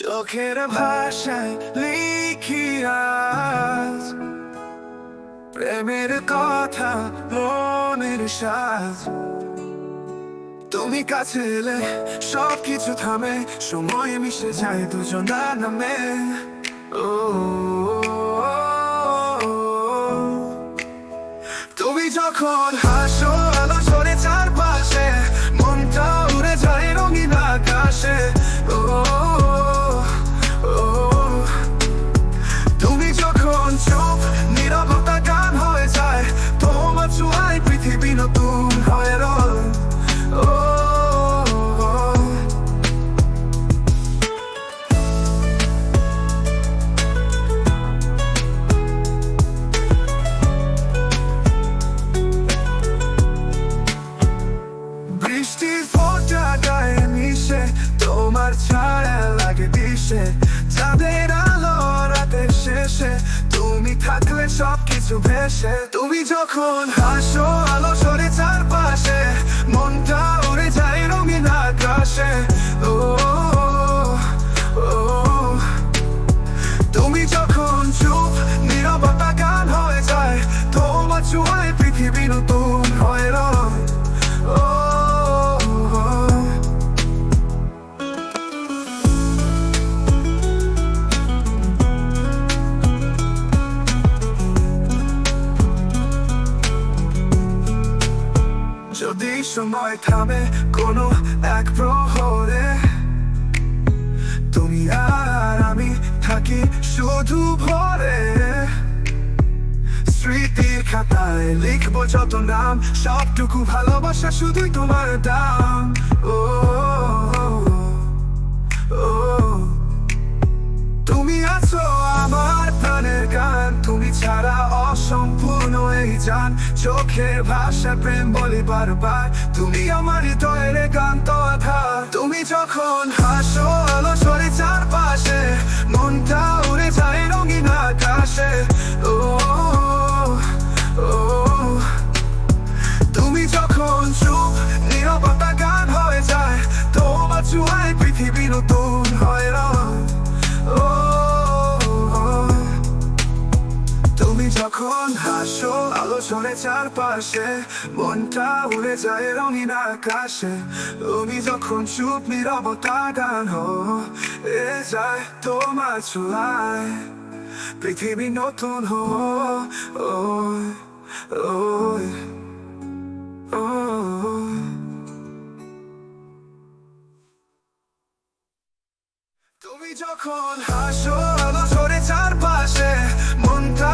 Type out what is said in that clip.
চোখের ভাষায় লিখি আজ প্রেমের কথা, মনের সাজ। তুমি কাছে এলে সবকিছু থামে, সময় মিশে যায় দুজনার নামে। ও তুমি যখন হাসো আলো ঝরে চারপাশে, মনটা উড়ে যায় রঙিন আকাশে। ও তুমি যখন চুপ, নীরবতা গান হয়ে যায়, তোমার ছোঁয়ায় পৃথিবী নতুন হয়ে রয়। ও বৃষ্টির ফোঁটা গায়ে মিশে, তোমার ছায়া লাগে দিশে। চাঁদের আলো রাতের শেষে, তুমি থাকলে সবকিছু ভেসে। তুমি যখন হাসো আলো সরে চারপাশে, মনটা উড়ে যায় রঙিন আকাশে। ও তুমি যখন চুপ, নীরবতা গান হয়ে যায়, তোমার ছোঁয়ায় পৃথিবী নতুন হয়ে রয়। ও যদি সময় থামে কোনো এক প্রহরে, তুমি আর আমি থাকি শুধু ভরে। স্মৃতির খাতায় লিখবো যত নাম, সবটুকু ভালোবাসা শুধুই তোমার দাম। ও তুমি আছো আমার প্রাণের গান, তুমি ছাড়া অসম্পূর্ণ এই জান। চোখের ভাষা প্রেম বলি বারবার, তুমি আমার হৃদয়ের একান্ত আধার। তুমি যখন হাসো আলো সরে চারপাশে, মনটা উড়ে যায় রঙিন আকাশে। ও তুমি যখন চুপ, নীরবতা গান হয়ে যায়, তোমার ছোঁয়ায় পৃথিবী নতুন হয়ে রয়। ও তুমি যখন হাসো আলো ঝরে চারপাশে, মনটা উড়ে যায় রঙিন আকাশে। তুমি যখন চুপ, নীরবতা গান হয়ে যায়, তোমার ছোঁয়ায় পৃথিবী নতুন তুমি যখন হাসো আলো ঝরে চারপাশে, মনটা